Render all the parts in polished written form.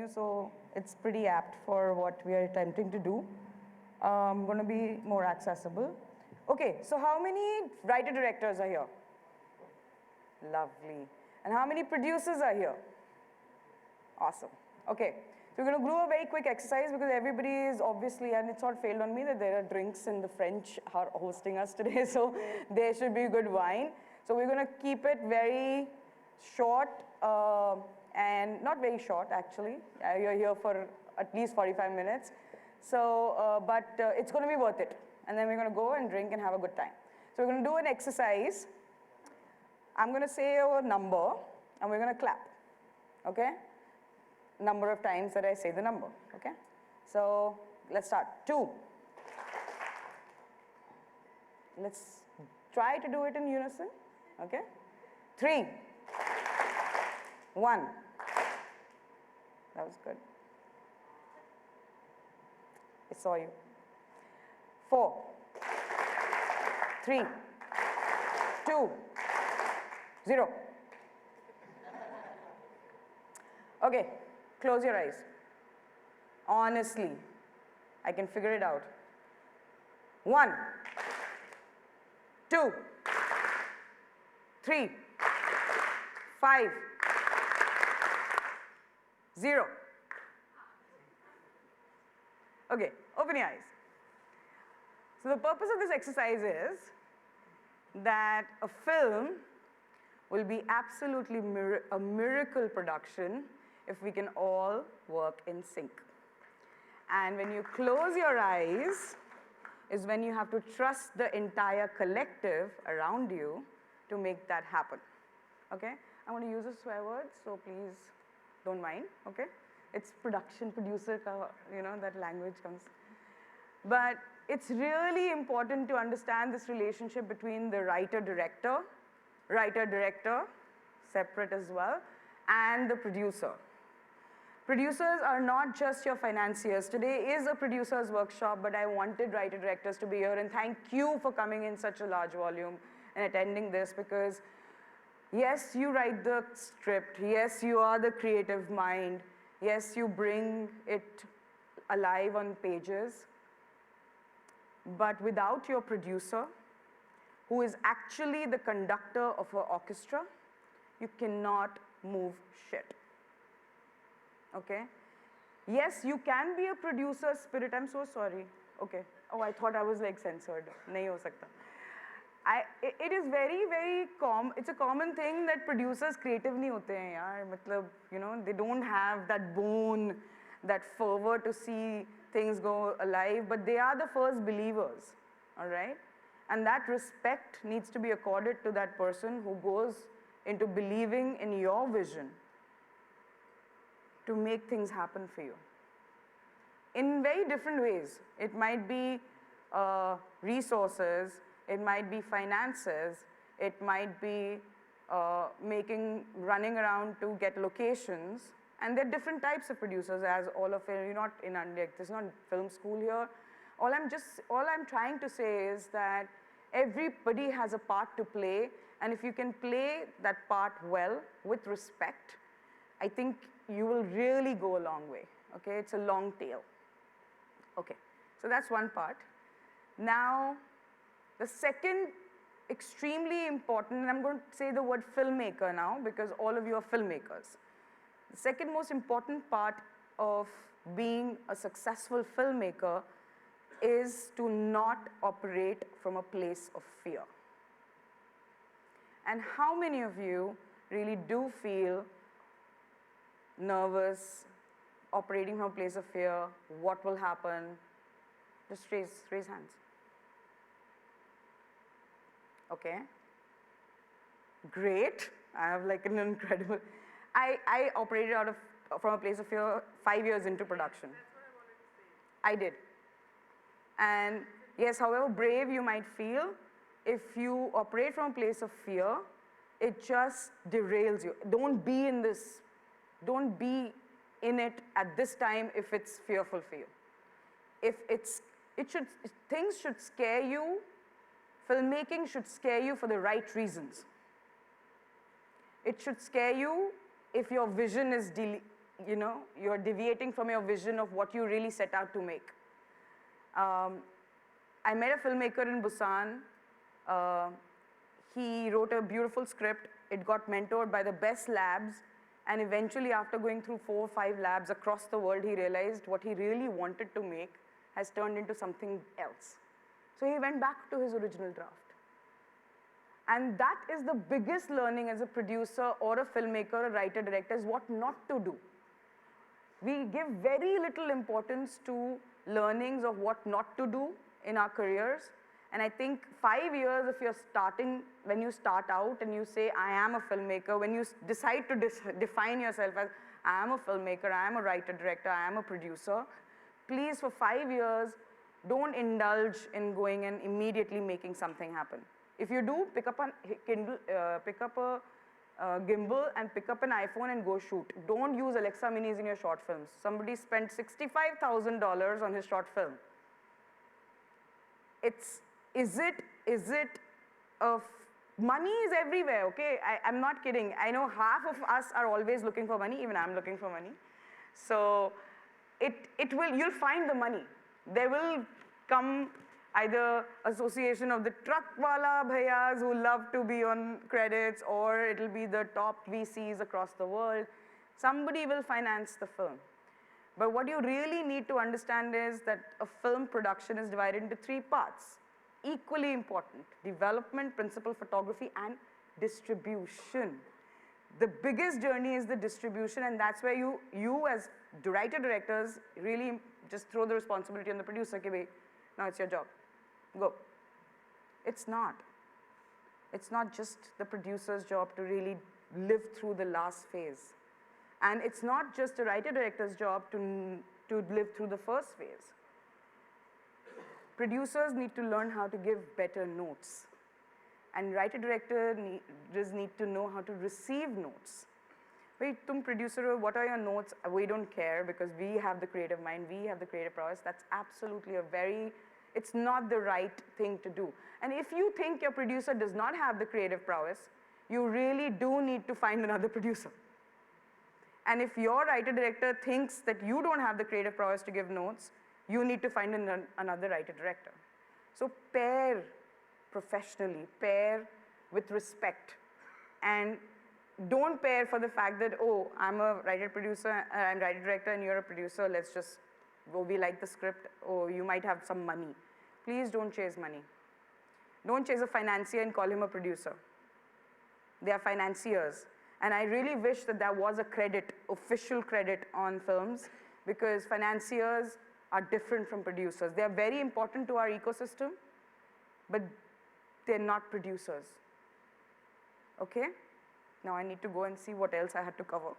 So it's pretty apt for what we are attempting to do. I'm going to be more accessible. Okay, so how many writer-directors are here? Lovely. And how many producers are here? Awesome. Okay, so we're going to do a very quick exercise because everybody is obviously, and it's not failed on me that there are drinks and the French are hosting us today, so there should be good wine. So we're going to keep it very short, and not very short actually. You're here for at least 45 minutes. So, but it's going to be worth it. And then we're going to go and drink and have a good time. So we're going to do an exercise. I'm going to say a number and we're going to clap, okay? Number of times that I say the number, okay? So let's start. 2. Let's try to do it in unison, okay? 3. 1. That was good. I saw you. 4. 3. 2. 0. Okay, close your eyes. Honestly, I can figure it out. 1, 2, 3, 5, 0. Okay, open your eyes. So the purpose of this exercise is that a film will be absolutely a miracle production if we can all work in sync. And when you close your eyes is when you have to trust the entire collective around you to make that happen, okay? I'm going to use a swear word, so please don't mind, okay? It's production, producer, that language comes. But it's really important to understand this relationship between the writer-director, separate as well, and the producer. Producers are not just your financiers. Today is a producer's workshop, but I wanted writer-directors to be here, and thank you for coming in such a large volume and attending this, because yes, you write the script, yes, you are the creative mind, yes, you bring it alive on pages, but without your producer, who is actually the conductor of an orchestra, you cannot move shit, okay? Yes, you can be a producer spirit. I'm so sorry. Okay. Oh, I thought I was like censored. Nahi ho sakta. It is very, very it's a common thing that producers creative nahi hote hain yaar. Matlab, they don't have that bone, that fervor to see things go alive, but they are the first believers, all right? And that respect needs to be accorded to that person who goes into believing in your vision to make things happen for you. In very different ways. It might be resources, it might be finances, it might be running around to get locations. And there are different types of producers, as all of you, you're not in India, there's not film school here. All I'm trying to say is that everybody has a part to play, and if you can play that part well, with respect, I think you will really go a long way, okay? It's a long tail. Okay, so that's one part. Now, the second extremely important, and I'm going to say the word filmmaker now, because all of you are filmmakers. The second most important part of being a successful filmmaker is to not operate from a place of fear. And how many of you really do feel nervous, operating from a place of fear? What will happen? Just raise hands. Okay. Great. I have like an incredible, I operated from a place of fear 5 years into production. That's what I wanted to say. I did. And yes, however brave you might feel, if you operate from a place of fear, it just derails you. Don't be in this. Don't be in it at this time if it's fearful for you. Things should scare you. Filmmaking should scare you for the right reasons. It should scare you if your vision is you're deviating from your vision of what you really set out to make. I met a filmmaker in Busan. He wrote a beautiful script. It got mentored by the best labs. And eventually, after going through 4 or 5 labs across the world, he realized what he really wanted to make has turned into something else. So he went back to his original draft. And that is the biggest learning as a producer or a filmmaker, a writer, director, is what not to do. We give very little importance to learnings of what not to do in our careers. And I think 5 years if you're starting, when you start out and you say, I am a filmmaker, when you decide to define yourself as, I am a filmmaker, I am a writer, director, I am a producer, please for 5 years, don't indulge in going and immediately making something happen. If you do, pick up a gimbal and pick up an iPhone and go shoot. Don't use Alexa Minis in your short films. Somebody spent $65,000 on his short film. Money is everywhere, okay? I'm not kidding. I know half of us are always looking for money, even I'm looking for money. So you'll find the money. There will come either association of the truck wala bhaiyas who love to be on credits, or it'll be the top VCs across the world. Somebody will finance the film. But what you really need to understand is that a film production is divided into 3 parts, equally important: development, principal photography, and distribution. The biggest journey is the distribution, and that's where you as writer directors really just throw the responsibility on the producer. Okay, now it's your job. Go. It's not. It's not just the producer's job to really live through the last phase. And it's not just a writer-director's job to live through the first phase. Producers need to learn how to give better notes. And writer-directors need to know how to receive notes. Wait, tum producer, what are your notes? We don't care because we have the creative mind, we have the creative prowess. That's absolutely it's not the right thing to do. And if you think your producer does not have the creative prowess, you really do need to find another producer. And if your writer-director thinks that you don't have the creative prowess to give notes, you need to find another writer-director. So pair professionally, pair with respect, and don't pair for the fact that, oh, I'm a writer-producer, I'm writer-director, and you're a producer, let's just go, we like the script, or you might have some money. Please don't chase money. Don't chase a financier and call him a producer. They are financiers. And I really wish that there was a credit, official credit on films, because financiers are different from producers. They are very important to our ecosystem, but they're not producers. Okay? Now I need to go and see what else I had to cover.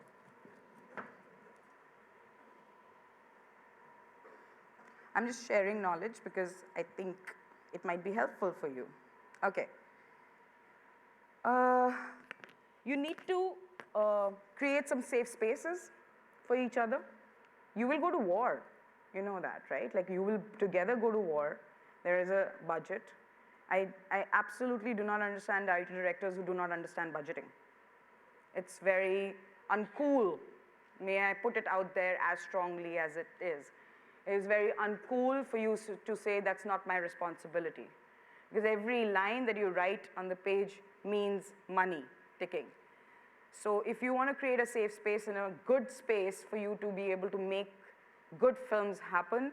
I'm just sharing knowledge because I think it might be helpful for you. Okay. You need to create some safe spaces for each other. You will go to war. You know that, right? Like you will together go to war. There is a budget. I absolutely do not understand writer directors who do not understand budgeting. It's very uncool. May I put it out there as strongly as it is. It is very uncool for you to say that's not my responsibility. Because every line that you write on the page means money ticking. So if you want to create a safe space and a good space for you to be able to make good films happen,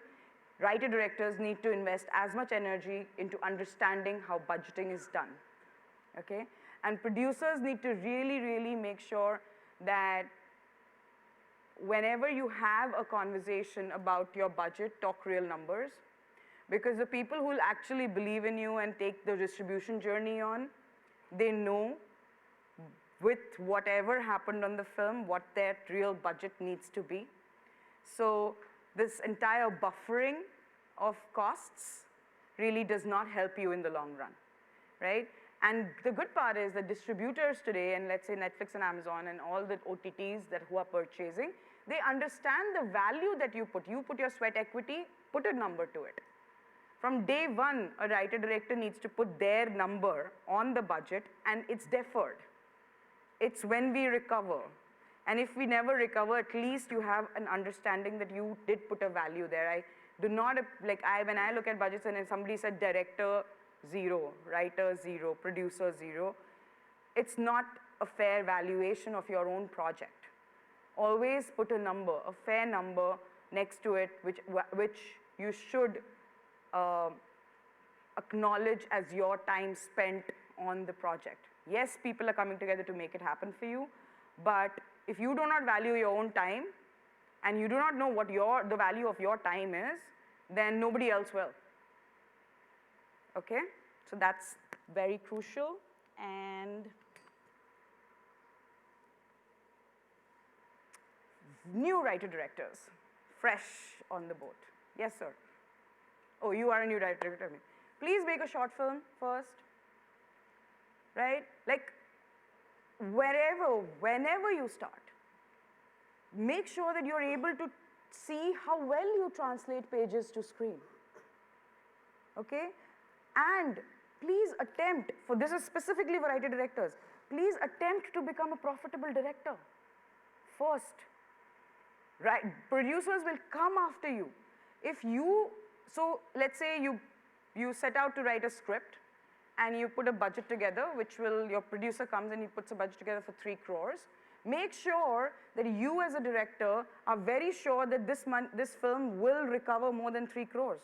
writer-directors need to invest as much energy into understanding how budgeting is done, okay? And producers need to really, really make sure that whenever you have a conversation about your budget, talk real numbers, because the people who will actually believe in you and take the distribution journey on, they know with whatever happened on the film, what their real budget needs to be. So this entire buffering of costs really does not help you in the long run, right? And the good part is that distributors today, and let's say Netflix and Amazon and all the OTTs who are purchasing, they understand the value that you put. You put your sweat equity, put a number to it. From day one, a writer-director needs to put their number on the budget, and it's deferred. It's when we recover. And if we never recover, at least you have an understanding that you did put a value there. I do not, when I look at budgets and somebody said director, 0, writer, 0, producer, 0, it's not a fair valuation of your own project. Always put a number, a fair number next to it, which you should acknowledge as your time spent on the project. Yes, people are coming together to make it happen for you, but if you do not value your own time and you do not know what the value of your time is, then nobody else will. Okay? So that's very crucial. And new writer-directors, fresh on the boat. Yes, sir. Oh, you are a new writer-director. Please make a short film first, right? Like, whenever you start, make sure that you're able to see how well you translate pages to screen, okay? And please attempt, this is specifically for writer-directors, please attempt to become a profitable director first, right? Producers will come after you. So let's say you set out to write a script and you put a budget together, your producer comes and he puts a budget together for 3 crores. Make sure that you as a director are very sure that this film will recover more than 3 crores.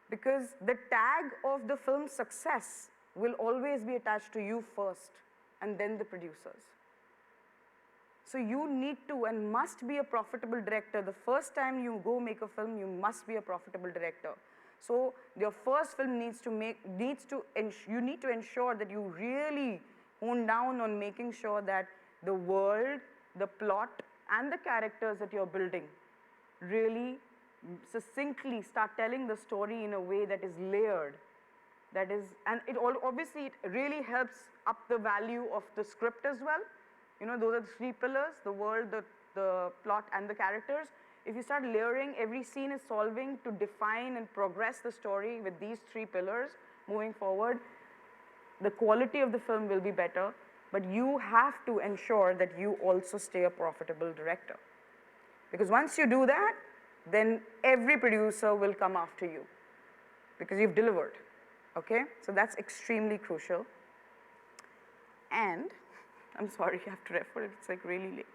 Because the tag of the film's success will always be attached to you first and then the producers. So you need to and must be a profitable director. The first time you go make a film, you must be a profitable director. So your first film you need to ensure that you really hone down on making sure that the world, the plot, and the characters that you're building really succinctly start telling the story in a way that is layered. Obviously it really helps up the value of the script as well. You know, those are the 3 pillars, the world, the plot, and the characters. If you start layering, every scene is solving to define and progress the story with these 3 pillars moving forward, the quality of the film will be better, but you have to ensure that you also stay a profitable director. Because once you do that, then every producer will come after you because you've delivered, okay? So that's extremely crucial. And, I'm sorry, I have to refer it, it's like really late.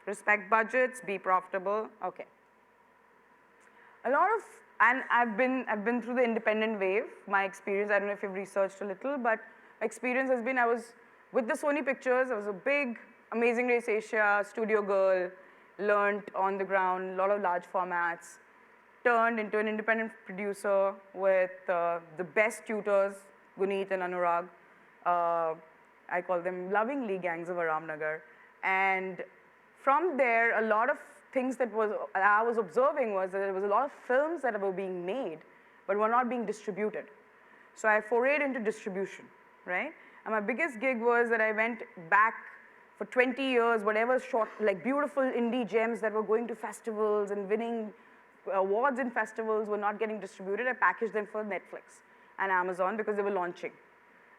Respect budgets, be profitable, okay. And I've been through the independent wave. My experience, I don't know if you've researched a little, but my experience has been, I was with the Sony Pictures, I was a big Amazing Race Asia studio girl, learned on the ground, a lot of large formats, turned into an independent producer with the best tutors, Guneet and Anurag. I call them lovingly gangs of Aramnagar. And from there, a lot of things that I was observing was that there was a lot of films that were being made, but were not being distributed. So I forayed into distribution, right? And my biggest gig was that I went back for 20 years, whatever short, like beautiful indie gems that were going to festivals and winning awards in festivals were not getting distributed. I packaged them for Netflix and Amazon because they were launching.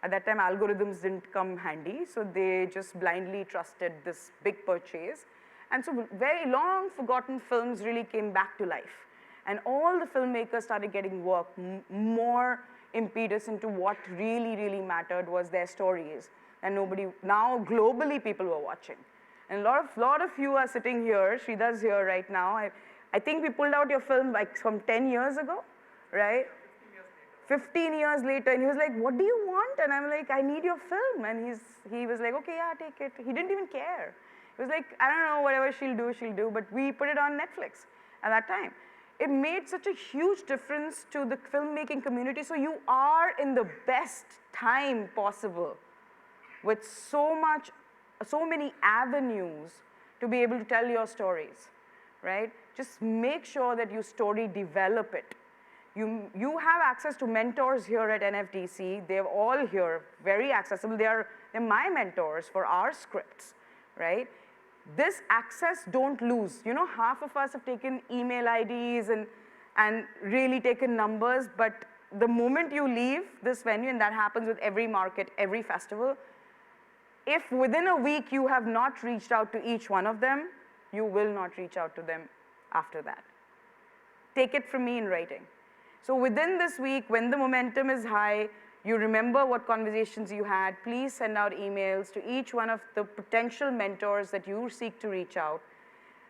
At that time, algorithms didn't come handy, so they just blindly trusted this big purchase. And so very long forgotten films really came back to life. And all the filmmakers started getting work, more impetus into what really, really mattered was their stories. And now globally people were watching. And a lot of you are sitting here, Sridhar's here right now. I think we pulled out your film like from 10 years ago, right? 15 years later, and he was like, what do you want? And I'm like, I need your film. And he was like, okay, yeah, take it. He didn't even care. He was like, I don't know, whatever she'll do, but we put it on Netflix at that time. It made such a huge difference to the filmmaking community. So you are in the best time possible with so many avenues to be able to tell your stories, right? Just make sure that you story develop it. You have access to mentors here at NFDC. They're all here, very accessible. They're my mentors for our scripts, right? This access, don't lose. You know, half of us have taken email IDs and really taken numbers, but the moment you leave this venue, and that happens with every market, every festival, If within a week you have not reached out to each one of them, you will not reach out to them after that. Take it from me in writing. So within this week, when the momentum is high, you remember what conversations you had, please send out emails to each one of the potential mentors that you seek to reach out,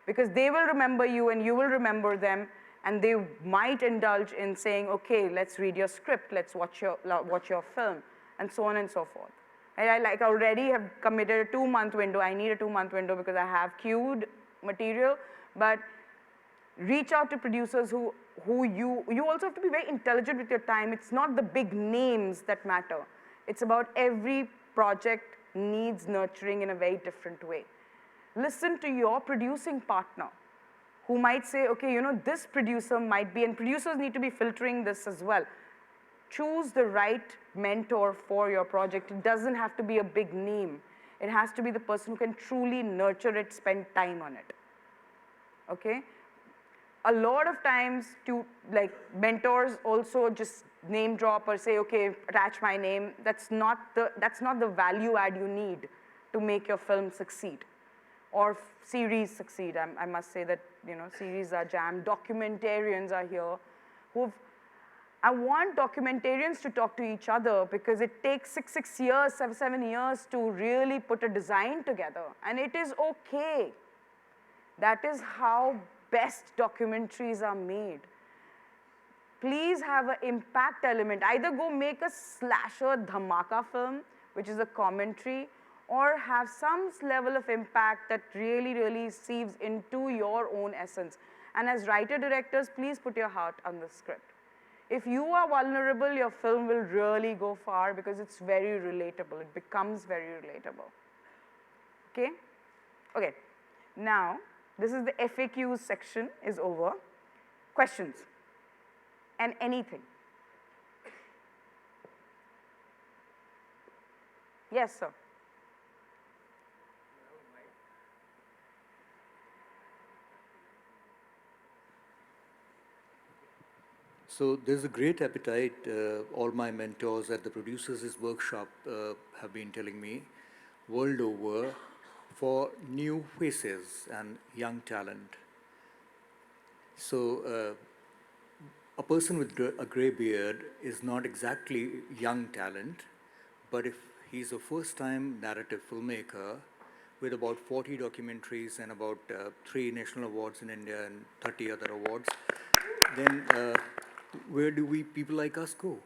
because they will remember you and you will remember them, and they might indulge in saying, okay, let's read your script, let's watch your film, and so on and so forth. And I already have committed a 2-month window. I need a 2-month window because I have queued material, but reach out to producers who you also have to be very intelligent with your time. It's not the big names that matter. It's about every project needs nurturing in a very different way. Listen to your producing partner who might say, okay, this producer might be, and producers need to be filtering this as well. Choose the right mentor for your project. It doesn't have to be a big name. It has to be the person who can truly nurture it, spend time on it, okay? A lot of times mentors also just name drop or say, okay, attach my name. That's not the value add you need to make your film succeed or series succeed. I must say that, series are jammed. Documentarians are here I want documentarians to talk to each other because it takes 6 years, 7 years to really put a design together, and it is okay. That is how best documentaries are made. Please have an impact element. Either go make a slasher dhamaka film, which is a commentary, or have some level of impact that really, really sieves into your own essence. And as writer-directors, please put your heart on the script. If you are vulnerable, your film will really go far because it's very relatable. It becomes very relatable. Okay? Okay. Now, this is the FAQs section is over. Questions? And anything. Yes, sir. So there's a great appetite. All my mentors at the Producers' Workshop have been telling me world over for new faces and young talent. So a person with a gray beard is not exactly young talent, but if he's a first-time narrative filmmaker with about 40 documentaries and about 3 national awards in India and 30 other awards, then where do people like us go?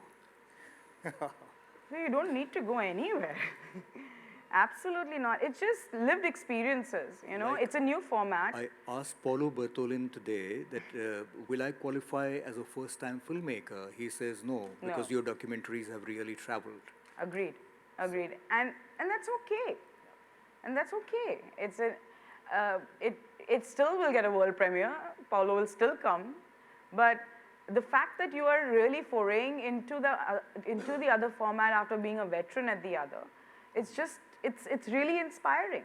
So you don't need to go anywhere. Absolutely not. It's just lived experiences, It's a new format. I asked Paulo Bertolin today that will I qualify as a first-time filmmaker? He says no, because your documentaries have really traveled. Agreed. And that's okay. And that's okay. It's it still will get a world premiere. Paulo will still come, but the fact that you are really foraying into the other format after being a veteran at the other, it's really inspiring.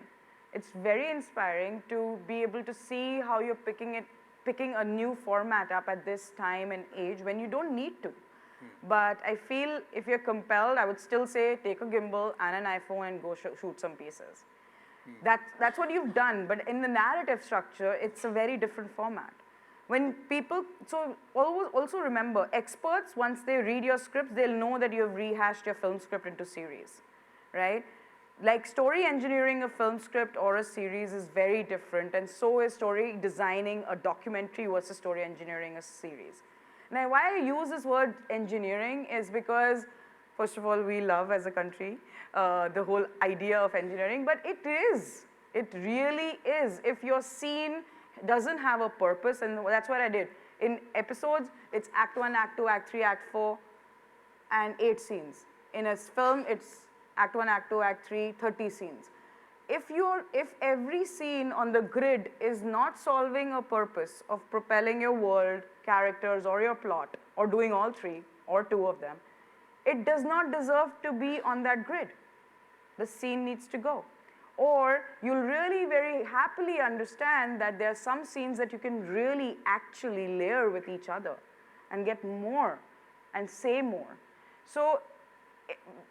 It's very inspiring to be able to see how you're picking a new format up at this time and age when you don't need to. But I feel if you're compelled, I would still say take a gimbal and an iPhone and go shoot some pieces. That's what you've done, but in the narrative structure, it's a very different format. When people, so also remember, experts, once they read your scripts, they'll know that you have rehashed your film script into series, right? Like story engineering a film script or a series is very different, and so is story designing a documentary versus story engineering a series. Now, why I use this word engineering is because, first of all, we love as a country the whole idea of engineering, but it really is. If your scene doesn't have a purpose, and that's what I did. In episodes, it's Act 1, Act 2, Act 3, Act 4, and 8 scenes. In a film, it's Act 1, Act 2, Act 3, 30 scenes. If every scene on the grid is not solving a purpose of propelling your world, characters, or your plot, or doing all 3, or 2 of them, it does not deserve to be on that grid. The scene needs to go. Or you'll really very happily understand that there are some scenes that you can really actually layer with each other and get more and say more. So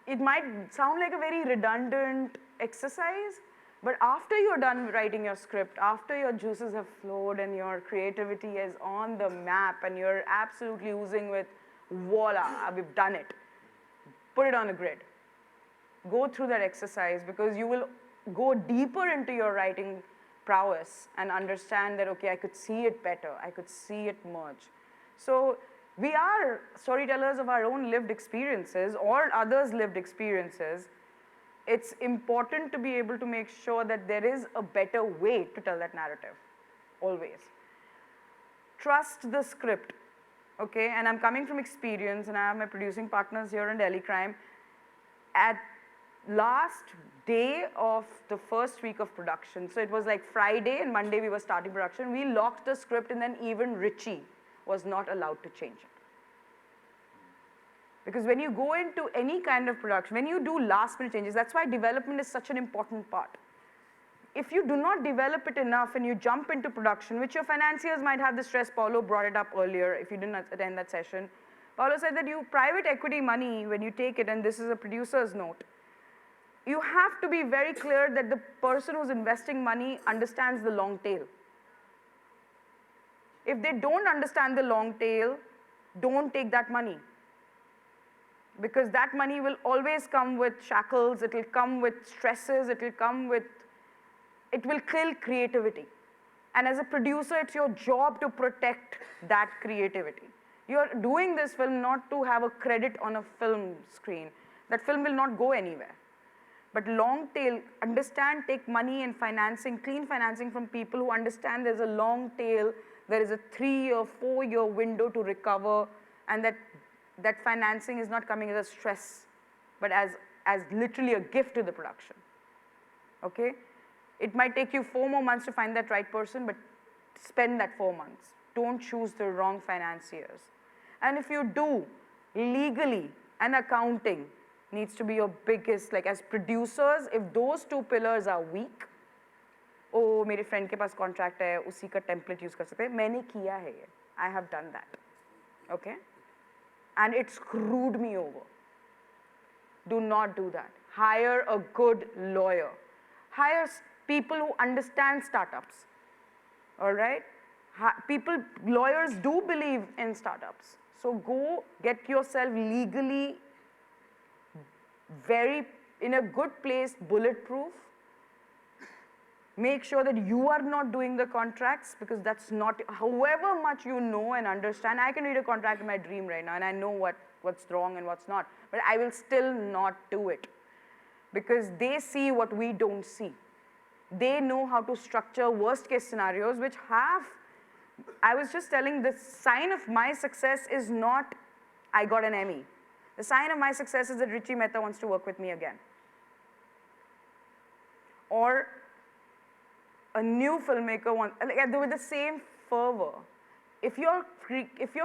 it might sound like a very redundant exercise, but after you're done writing your script, after your juices have flowed and your creativity is on the map and you're absolutely oozing with, voila, we've done it. Put it on a grid. Go through that exercise because you will go deeper into your writing prowess and understand that, okay, I could see it better, I could see it merge. So we are storytellers of our own lived experiences or others' lived experiences. It's important to be able to make sure that there is a better way to tell that narrative, always. Trust the script, okay? And I'm coming from experience, and I have my producing partners here in Delhi Crime. At last day of the first week of production, so it was like Friday and Monday we were starting production, we locked the script and then even Richie was not allowed to change it. Because when you go into any kind of production, when you do last minute changes, that's why development is such an important part. If you do not develop it enough and you jump into production, which your financiers might have the stress, Paulo brought it up earlier if you didn't attend that session. Paulo said that you private equity money, when you take it, and this is a producer's note, you have to be very clear that the person who's investing money understands the long tail. If they don't understand the long tail, don't take that money. Because that money will always come with shackles, it will come with stresses, it will kill creativity. And as a producer, it's your job to protect that creativity. You're doing this film not to have a credit on a film screen. That film will not go anywhere. But long tail, understand, take money and financing, clean financing from people who understand there's a long tail, there is a 3 or 4 year window to recover, and that financing is not coming as a stress, but as literally a gift to the production, okay? It might take you 4 more months to find that right person, but spend that 4 months. Don't choose the wrong financiers. And if you do, legally and accounting needs to be your biggest, like as producers, if those 2 pillars are weak, oh, मेरे friend के पास contract है, उसी का template use कर सकते हैं, मैंने किया है ये, I have done that, okay? And it screwed me over. Do not do that. Hire a good lawyer. Hire people who understand startups, all right? Lawyers do believe in startups. So go get yourself legally in a good place, bulletproof. Make sure that you are not doing the contracts because that's not, however much you know and understand, I can read a contract in my dream right now and I know what's wrong and what's not, but I will still not do it because they see what we don't see. They know how to structure worst case scenarios which have, I was just telling the sign of my success is not, I got an Emmy. The sign of my success is that Richie Mehta wants to work with me again. Or a new filmmaker wants, with the same fervor. If your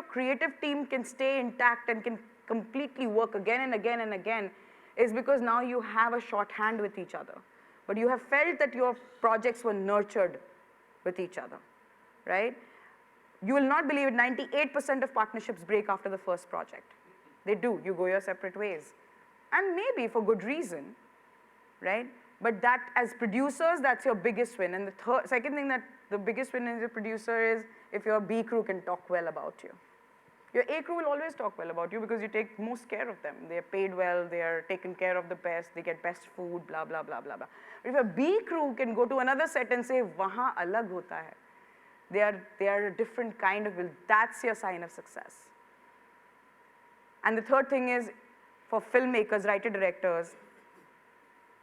creative team can stay intact and can completely work again and again and again, is because now you have a shorthand with each other. But you have felt that your projects were nurtured with each other, right? You will not believe it, 98% of partnerships break after the first project. They do, you go your separate ways. And maybe for good reason, right? But that, as producers, that's your biggest win. And the second thing that the biggest win as a producer is if your B crew can talk well about you. Your A crew will always talk well about you because you take most care of them. They're paid well, they're taken care of the best, they get best food, blah, blah, blah, blah, blah. But if a B crew can go to another set and say, wahan alag hota hai, they are a different kind of, that's your sign of success. And the third thing is, for filmmakers, writer-directors,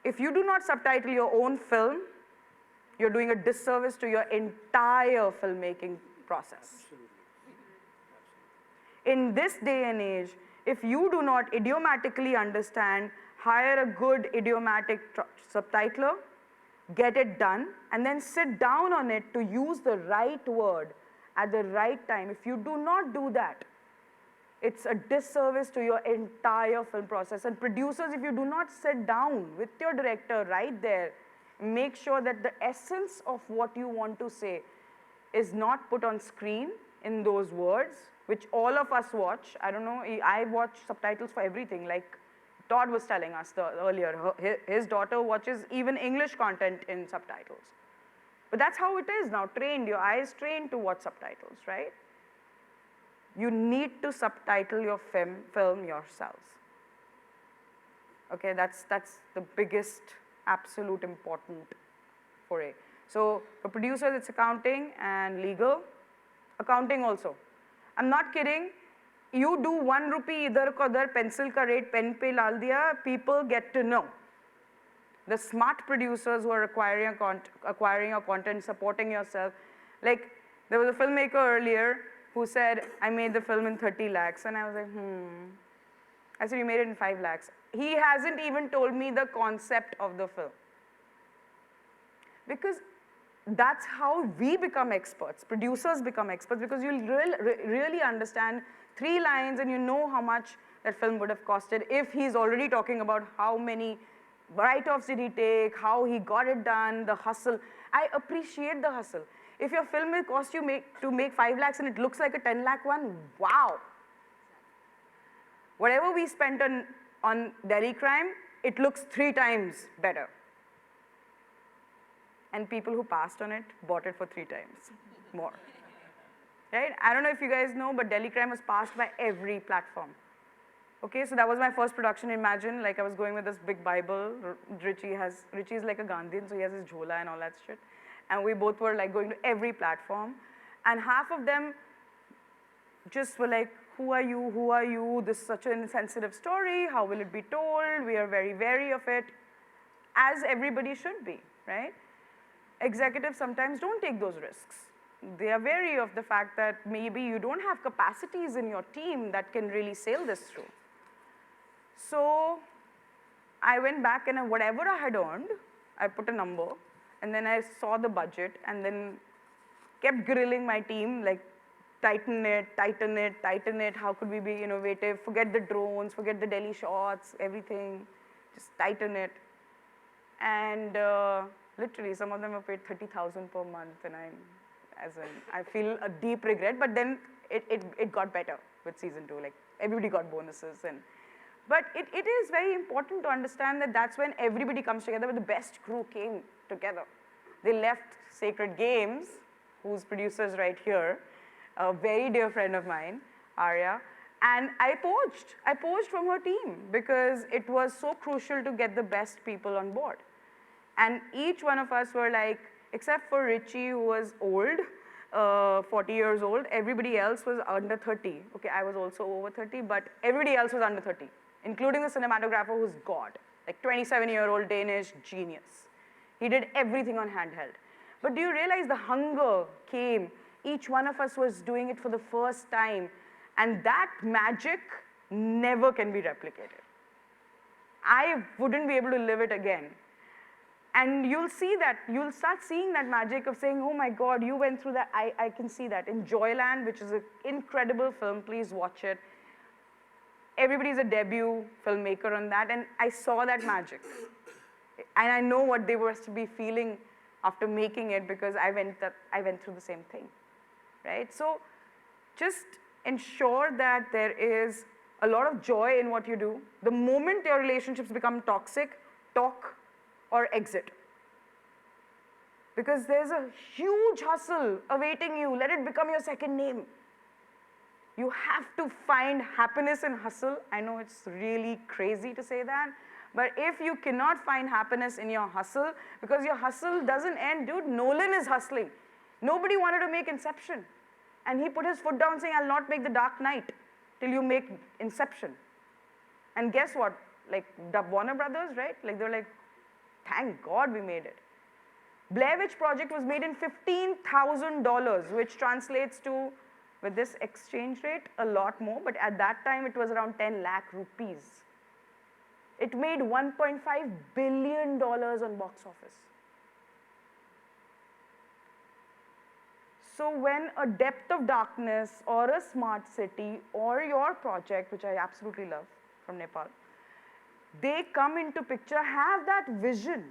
if you do not subtitle your own film, you're doing a disservice to your entire filmmaking process. In this day and age, if you do not idiomatically understand, hire a good idiomatic subtitler, get it done, and then sit down on it to use the right word at the right time. If you do not do that, it's a disservice to your entire film process. And producers, if you do not sit down with your director right there, make sure that the essence of what you want to say is not put on screen in those words, which all of us watch. I don't know, I watch subtitles for everything, like Todd was telling us earlier, his daughter watches even English content in subtitles. But that's how it is now, trained, your eyes trained to watch subtitles, right? You need to subtitle your film yourselves. Okay, that's the biggest, absolute important foray. So for producers, it's accounting and legal. Accounting also. I'm not kidding. You do 1 rupee idhar ko udhar pencil ka rate pen pe lal diya, people get to know. The smart producers who are acquiring your content, supporting yourself. Like, there was a filmmaker earlier who said, I made the film in 30 lakhs. And I was like, I said, you made it in 5 lakhs. He hasn't even told me the concept of the film. Because that's how we become experts, producers become experts, because you'll really understand 3 lines and you know how much that film would have costed if he's already talking about how many write-offs did he take, how he got it done, the hustle. I appreciate the hustle. If your film will cost you to make 5 lakhs and it looks like a 10 lakh one, wow. Whatever we spent on Delhi Crime, it looks 3 times better. And people who passed on it bought it for 3 times more. Right? I don't know if you guys know, but Delhi Crime was passed by every platform. Okay, so that was my first production. Imagine, like I was going with this big Bible. Richie is like a Gandhian, so he has his jhola and all that shit. And we both were like going to every platform. And half of them just were like, who are you, who are you? This is such an insensitive story. How will it be told? We are very wary of it, as everybody should be, right? Executives sometimes don't take those risks. They are wary of the fact that maybe you don't have capacities in your team that can really sail this through. So I went back and whatever I had earned, I put a number, and then I saw the budget and then kept grilling my team, like tighten it, tighten it, tighten it, how could we be innovative, forget the drones, forget the Delhi shots, everything, just tighten it. And literally, some of them were paid 30,000 per month, and I feel a deep regret. But then it got better with season 2. Like everybody got bonuses, but it is very important to understand that that's when everybody comes together. When the best crew came together, they left Sacred Games, whose producer is right here, a very dear friend of mine, Arya, and I poached from her team because it was so crucial to get the best people on board. And each one of us were like, except for Richie, who was old, 40 years old, everybody else was under 30. Okay, I was also over 30, but everybody else was under 30, including the cinematographer who's God, like 27-year-old Danish genius. He did everything on handheld. But do you realize the hunger came? Each one of us was doing it for the first time, and that magic never can be replicated. I wouldn't be able to live it again. And you'll see that, you'll start seeing that magic of saying, oh my God, you went through that, I can see that. In Joyland, which is an incredible film, please watch it. Everybody's a debut filmmaker on that, and I saw that magic. And I know what they were to be feeling after making it because I went through the same thing, right? So just ensure that there is a lot of joy in what you do. The moment your relationships become toxic, talk or exit. Because there's a huge hustle awaiting you. Let it become your second name. You have to find happiness in hustle. I know it's really crazy to say that, but if you cannot find happiness in your hustle, because your hustle doesn't end, dude, Nolan is hustling. Nobody wanted to make Inception. And he put his foot down saying, I'll not make The Dark Knight till you make Inception. And guess what? Like the Warner Brothers, right? Like they were like, thank God we made it. Blair Witch Project was made in $15,000, which translates to, with this exchange rate, a lot more, but at that time it was around 10 lakh rupees. It made $1.5 billion on box office. So when a Depth of Darkness or a Smart City or your project, which I absolutely love from Nepal, they come into picture, have that vision.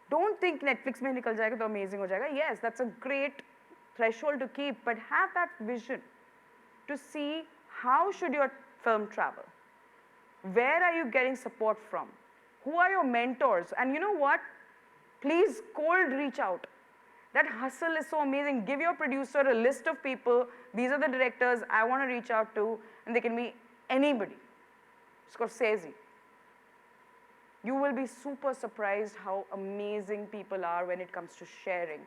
Don't think Netflix mein nikal jayega to amazing ho jayega. Yes, that's a great threshold to keep, but have that vision to see how should your film travel. Where are you getting support from? Who are your mentors? And you know what? Please cold reach out. That hustle is so amazing. Give your producer a list of people. These are the directors I want to reach out to, and they can be anybody. Scorsese. You will be super surprised how amazing people are when it comes to sharing,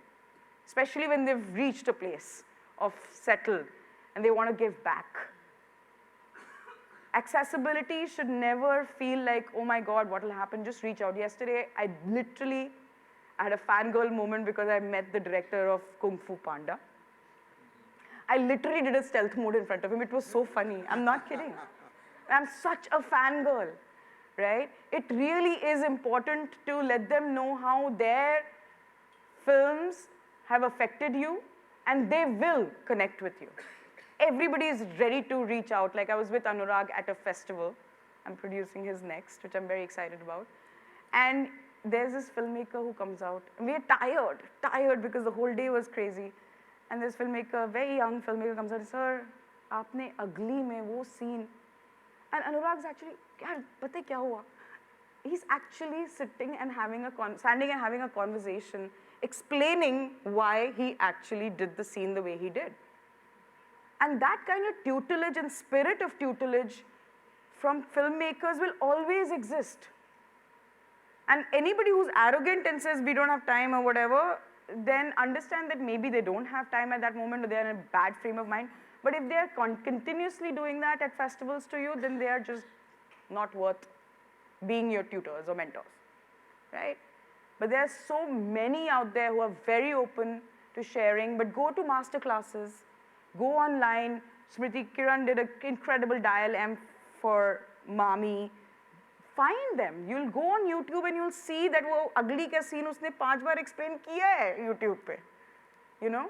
especially when they've reached a place of settled and they want to give back. Accessibility should never feel like, oh my God, what will happen? Just reach out. Yesterday, I literally had a fangirl moment because I met the director of Kung Fu Panda. I literally did a stealth mode in front of him. It was so funny. I'm not kidding. I'm such a fangirl, right? It really is important to let them know how their films have affected you, and they will connect with you. Everybody is ready to reach out. Like I was with Anurag at a festival. I'm producing his next, which I'm very excited about. And there's this filmmaker who comes out. And we are tired because the whole day was crazy. And this filmmaker, very young filmmaker comes out, sir, aapne Ugly mein wo scene. And Anurag's actually, yaar, pata hai kya hua? He's actually sitting and standing and having a conversation, explaining why he actually did the scene the way he did. And that kind of tutelage and spirit of tutelage from filmmakers will always exist. And anybody who's arrogant and says we don't have time or whatever, then understand that maybe they don't have time at that moment or they're in a bad frame of mind. But if they're continuously doing that at festivals to you, then they are just not worth being your tutors or mentors, right? But there are so many out there who are very open to sharing, but go to masterclasses, go online. Smriti Kiran did an incredible Dial M for Mami. Find them. You'll go on YouTube and you'll see that wo Ugly ka scene usne 5 baar explain kiya hai YouTube pe. You know?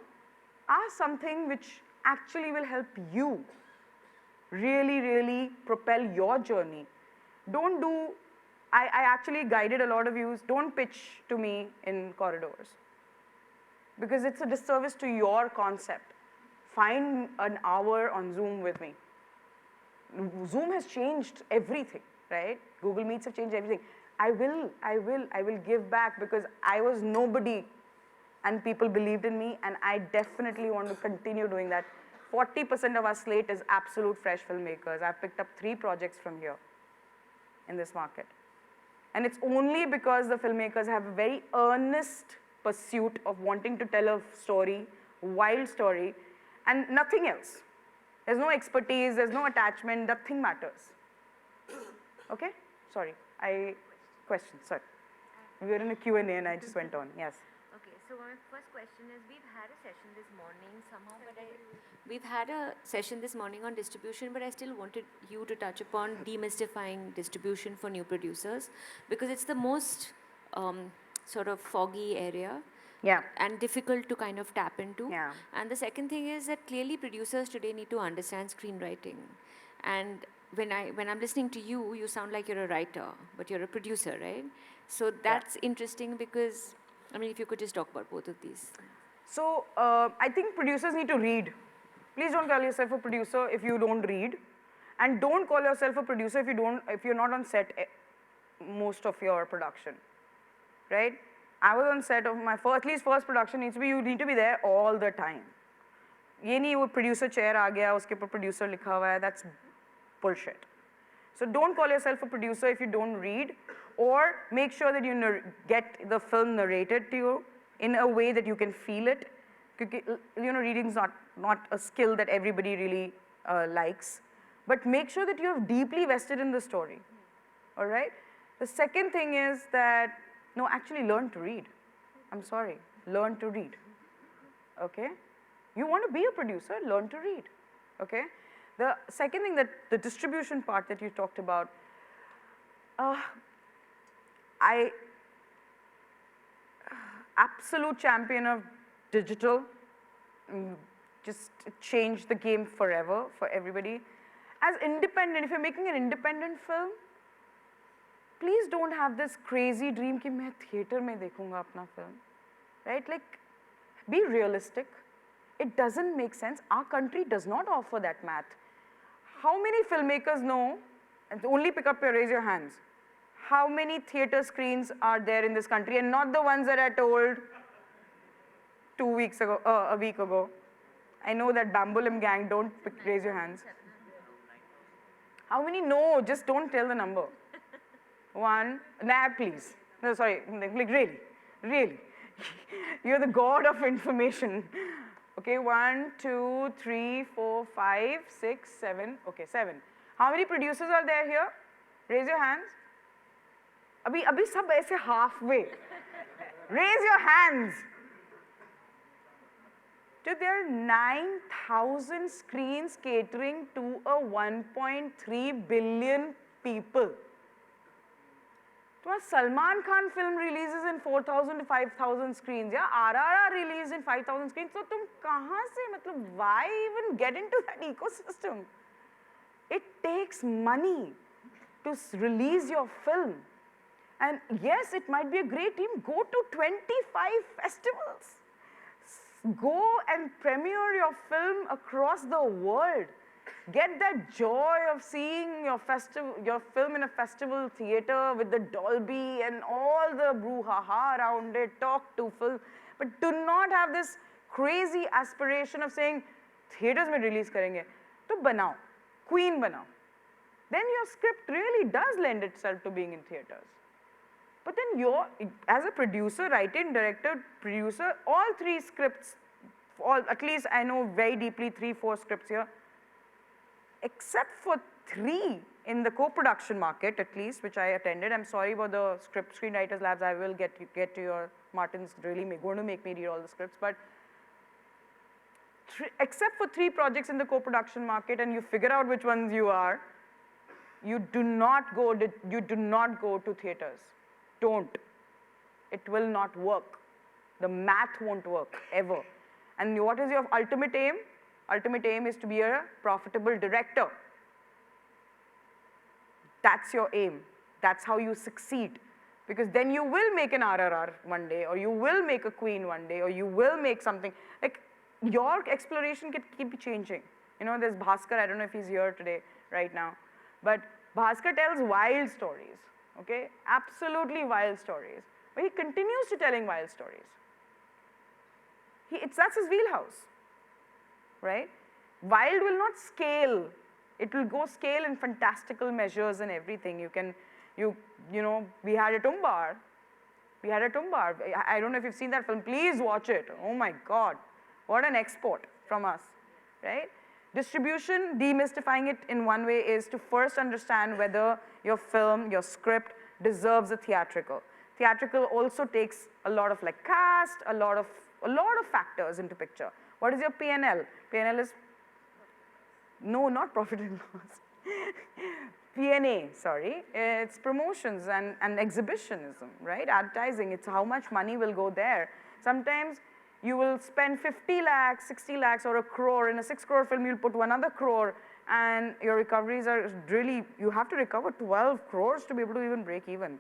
Ask something which actually will help you really, really propel your journey. Don't do, I actually guided a lot of you, don't pitch to me in corridors because it's a disservice to your concept. Find an hour on Zoom with me. Zoom has changed everything, right? Google Meets have changed everything. I will give back because I was nobody and people believed in me, and I definitely want to continue doing that. 40% of our slate is absolute fresh filmmakers. I've picked up 3 projects from here in this market. And it's only because the filmmakers have a very earnest pursuit of wanting to tell a story, wild story, and nothing else. There's no expertise, there's no attachment, nothing matters. Okay? Sorry, question, sorry. We were in a Q&A and I just went on, yes. Okay, so my first question is, we've had a session this morning somehow, but we've had a session this morning on distribution, but I still wanted you to touch upon demystifying distribution for new producers, because it's the most sort of foggy area. Yeah. And difficult to kind of tap into. Yeah. And the second thing is that clearly producers today need to understand screenwriting. And when I'm listening to you, you sound like you're a writer, but you're a producer, right? So that's interesting because, I mean, if you could just talk about both of these. So I think producers need to read. Please don't call yourself a producer if you don't read, and don't call yourself a producer if you're not on set most of your production, right? I was on set of my at least first production needs to be, you need to be there all the time. ये नहीं वो producer chair आ गया उसके ऊपर producer लिखा हुआ है, that's bullshit. So don't call yourself a producer if you don't read, or make sure that you get the film narrated to you in a way that you can feel it. You know, reading is not a skill that everybody really likes, but make sure that you're deeply vested in the story. All right. The second thing is that no, actually learn to read. I'm sorry, learn to read. Okay. You want to be a producer, learn to read. Okay. The second thing, that the distribution part that you talked about, I absolute champion of digital, just changed the game forever for everybody. As independent, if you're making an independent film, please don't have this crazy dream कि मैं theater में देखूँगा अपना film, right? Like, be realistic. It doesn't make sense. Our country does not offer that math. How many filmmakers know and only pick up raise your hands. How many theater screens are there in this country, and not the ones that I told 2 weeks ago, a week ago? I know that Bambulim gang, don't raise your hands. How many? No, just don't tell the number. One, nah, please. No, sorry, like really. You're the god of information. Okay, 1, 2, 3, 4, 5, 6, 7. Okay, 7. How many producers are there here? Raise your hands. Abhi sab aise halfway. Raise your hands. Dude, there are 9,000 screens catering to a 1.3 billion people. तुम्हारा Salman Khan film releases in 4,000 to 5,000 screens, yeah? RRR released in 5,000 screens. So तुम कहाँ से मतलब why even get into that ecosystem? It takes money to release your film. And yes, it might be a great team. Go to 25 festivals. Go and premiere your film across the world. Get that joy of seeing your film in a festival theater with the Dolby and all the brouhaha around it, talk to film. But do not have this crazy aspiration of saying, theaters mein release karenge. To banao, Queen banao. Then your script really does lend itself to being in theaters. But then as a producer, writer, director, producer, all 3 scripts, at least I know very deeply 3, 4 scripts here, except for 3 in the co-production market at least, which I attended. I'm sorry about the screenwriters labs. I will get to your, Martin's really going to make me read all the scripts. But except for 3 projects in the co-production market, and you figure out which ones you are, you do not go to theaters. Don't. It will not work. The math won't work ever. And what is your ultimate aim? Ultimate aim is to be a profitable director. That's your aim. That's how you succeed. Because then you will make an RRR one day, or you will make a Queen one day, or you will make something. Like, your exploration can keep changing. You know, there's Bhaskar, I don't know if he's here today, right now. But Bhaskar tells wild stories, okay? Absolutely wild stories. But he continues to telling wild stories. That's his wheelhouse, right? Wild will not scale. It will go scale in fantastical measures and everything. You know, we had a Tumbar. I don't know if you've seen that film. Please watch it. Oh my God. What an export from us, right? Distribution, demystifying it in one way is to first understand whether your film, your script deserves a theatrical. Theatrical also takes a lot of like cast, a lot of factors into picture. What is your P&L? P&L is, no, not profit and loss. P&A, sorry. It's promotions and exhibitionism, right? Advertising, it's how much money will go there. Sometimes you will spend 50 lakhs, 60 lakhs or a crore. In a 6 crore film, you'll put another crore, and your recoveries are really, you have to recover 12 crores to be able to even break even.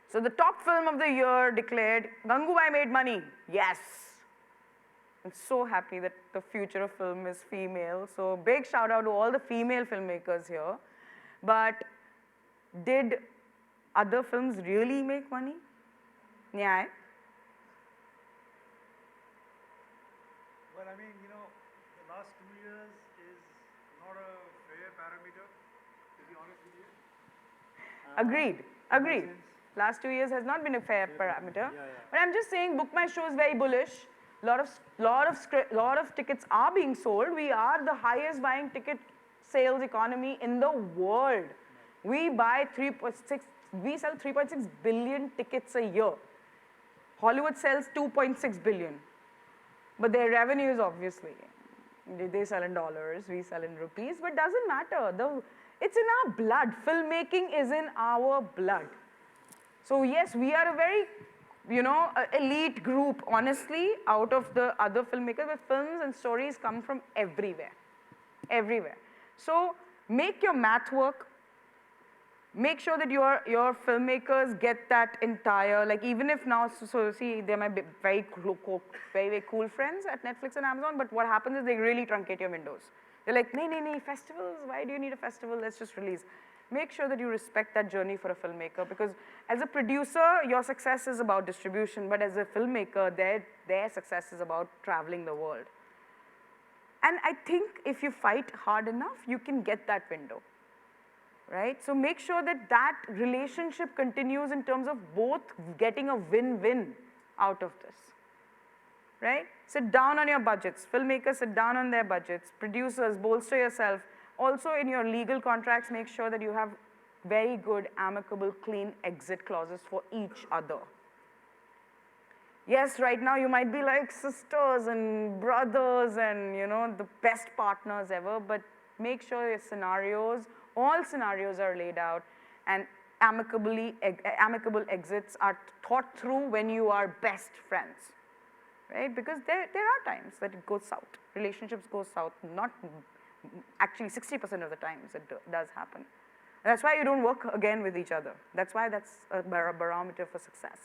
So the top film of the year declared, Gangubai made money. Yes. I'm so happy that the future of film is female. So big shout out to all the female filmmakers here. But did other films really make money? Nyay? Well, I mean, you know, the last 2 years is not a fair parameter, to be honest with you. Agreed. Last 2 years has not been a fair parameter. But I'm just saying, Book My Show is very bullish. Lot of tickets are being sold. We are the highest buying ticket sales economy in the world. We sell 3.6 billion tickets a year. Hollywood sells 2.6 billion. But their revenues, obviously, they sell in dollars, we sell in rupees, but doesn't matter. It's in our blood. Filmmaking is in our blood. So yes, we are a very, elite group, honestly, out of the other filmmakers, but films and stories come from everywhere. So make your math work. Make sure that your filmmakers get that entire, like even if now, so see, they might be very cool friends at Netflix and Amazon, but what happens is they really truncate your windows. They're like, nee, festivals, why do you need a festival? Let's just release. Make sure that you respect that journey for a filmmaker, because as a producer, your success is about distribution, but as a filmmaker, their success is about traveling the world. And I think if you fight hard enough, you can get that window, right? So make sure that that relationship continues in terms of both getting a win-win out of this, right? Sit down on your budgets. Filmmakers sit down on their budgets. Producers, bolster yourself. Also in your legal contracts, make sure that you have very good, amicable, clean exit clauses for each other. Yes, right now you might be like sisters and brothers and, you know, the best partners ever, but make sure your scenarios, all scenarios are laid out, and amicable exits are thought through when you are best friends, right? Because there are times that it goes south. Relationships go south, not actually 60% of the times it does happen. That's why you don't work again with each other. That's why that's a barometer for success,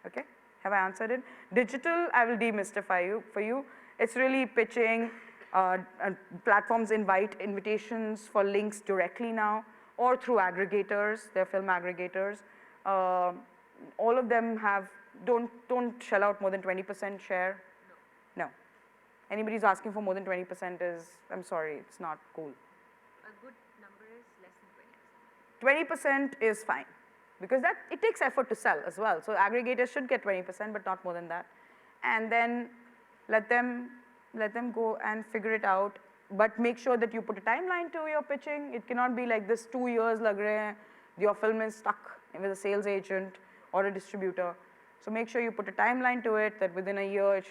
okay? Have I answered it? Digital, I will demystify for you. It's really pitching, platforms invite invitations for links directly now, or through aggregators, they're film aggregators. All of them have, don't shell out more than 20% share. No. Anybody's asking for more than 20% is, I'm sorry, it's not cool. A good number is less than 20%. 20% is fine, because that, it takes effort to sell as well. So aggregators should get 20%, but not more than that. And then let them go and figure it out, but make sure that you put a timeline to your pitching. It cannot be like this 2 years lag rahe hain, your film is stuck with a sales agent or a distributor. So make sure you put a timeline to it, that within a year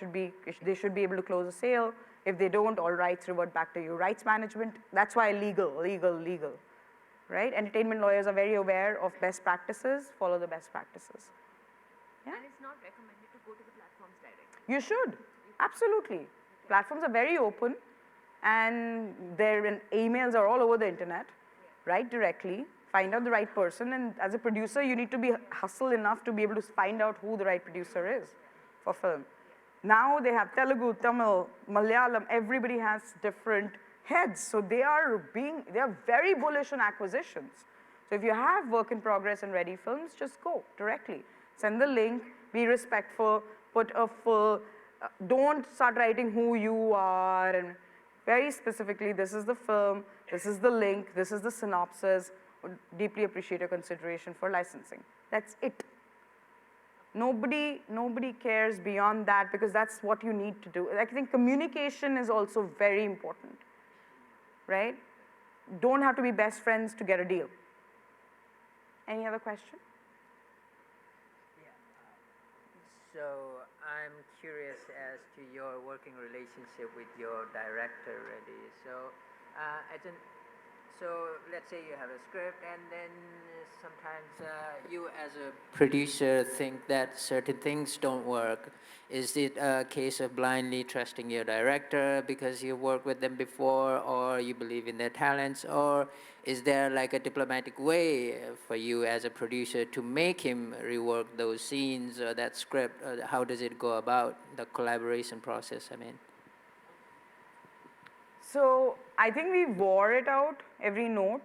they should be able to close a sale. If they don't, all rights revert back to you. Rights management, that's why legal, right? Entertainment lawyers are very aware of best practices, follow the best practices. Yeah? And it's not recommended to go to the platforms directly. You should, absolutely. Platforms are very open, and their emails are all over the internet. Write directly, find out the right person, and as a producer, you need to be hustle enough to be able to find out who the right producer is for film. Now they have Telugu, Tamil, Malayalam, everybody has different heads, so they are very bullish on acquisitions. So if you have work in progress and ready films, just go directly. Send the link, be respectful, put a full, don't start writing who you are, and very specifically, this is the film, this is the link, this is the synopsis. Would deeply appreciate your consideration for licensing. That's it. Nobody cares beyond that, because that's what you need to do. I think communication is also very important, right? Don't have to be best friends to get a deal. Any other question? Yeah. So I'm curious as to your working relationship with your director already. So so let's say you have a script, and then sometimes you as a producer think that certain things don't work. Is it a case of blindly trusting your director because you worked with them before, or you believe in their talents, or is there like a diplomatic way for you as a producer to make him rework those scenes or that script? Or how does it go about, the collaboration process, I mean? So I think we wore it out, every note,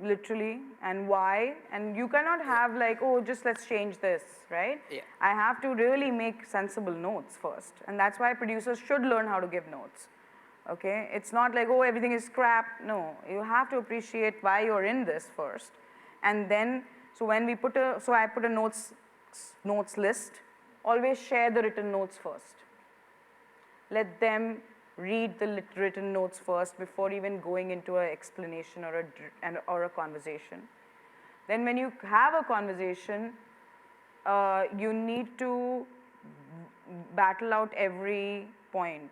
literally, and why. And you cannot have like, oh, just let's change this, right? Yeah. I have to really make sensible notes first. And that's why producers should learn how to give notes, okay? It's not like, oh, everything is crap. No, you have to appreciate why you're in this first. And then, so when we I put a notes list, always share the written notes first. Let them read the written notes first before even going into an explanation or a conversation. Then when you have a conversation, you need to battle out every point.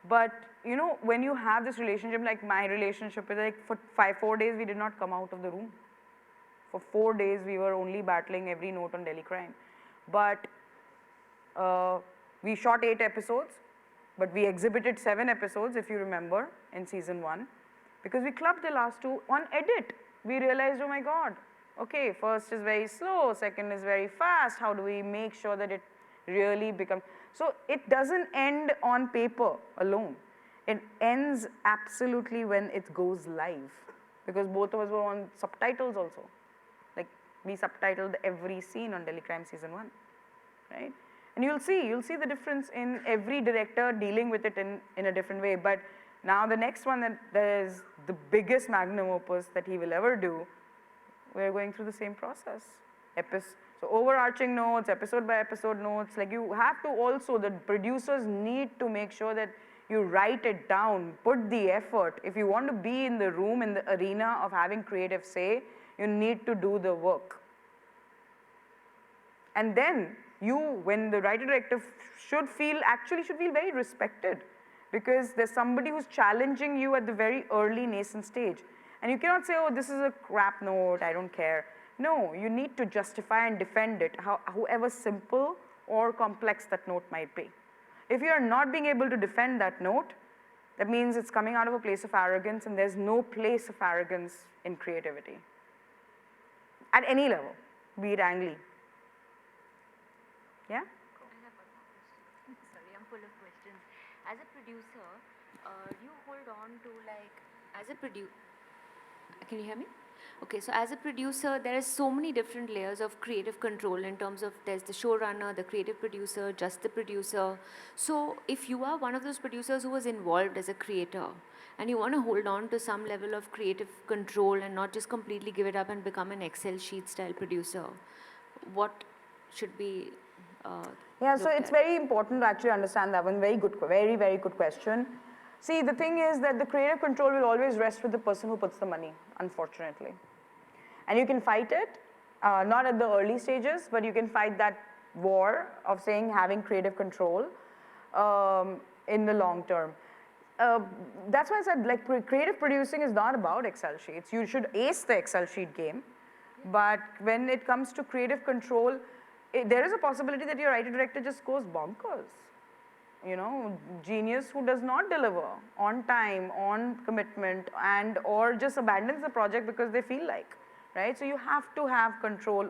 But you know, when you have this relationship, like my relationship, like for 4 days we did not come out of the room. For 4 days we were only battling every note on Delhi Crime. But we shot 8 episodes. But we exhibited 7 episodes, if you remember, in season 1, because we clubbed the last 2 on edit. We realized, oh my God, okay, first is very slow, second is very fast. How do we make sure that it really becomes? So it doesn't end on paper alone. It ends absolutely when it goes live, because both of us were on subtitles also. Like, we subtitled every scene on Delhi Crime Season 1, right? And you'll see the difference in every director dealing with it in a different way. But now the next one that is the biggest magnum opus that he will ever do, we're going through the same process. So overarching notes, episode by episode notes, like you have to also, the producers need to make sure that you write it down, put the effort. If you want to be in the room, in the arena of having creative say, you need to do the work. And then you, when the writer-director should feel very respected, because there's somebody who's challenging you at the very early nascent stage. And you cannot say, oh, this is a crap note, I don't care. No, you need to justify and defend it, however simple or complex that note might be. If you are not being able to defend that note, that means it's coming out of a place of arrogance, and there's no place of arrogance in creativity. At any level, be it Ang Lee. Yeah? I have one more question. Sorry, I'm full of questions. As a producer, you hold on to, like, as a producer, can you hear me? Okay, so as a producer, there are so many different layers of creative control in terms of there's the showrunner, the creative producer, just the producer. So if you are one of those producers who was involved as a creator and you want to hold on to some level of creative control and not just completely give it up and become an Excel sheet style producer, what should be yeah, so looked it's at? very important to actually understand that one. Very good question. See, the thing is that the creative control will always rest with the person who puts the money, unfortunately. And you can fight it, not at the early stages, but you can fight that war of having creative control in the long term. That's why I said, like, creative producing is not about Excel sheets. You should ace the Excel sheet game, but when it comes to creative control, there is a possibility that your writer-director just goes bonkers. You know, genius who does not deliver on time, on commitment, and or just abandons the project because they feel like, right? So you have to have control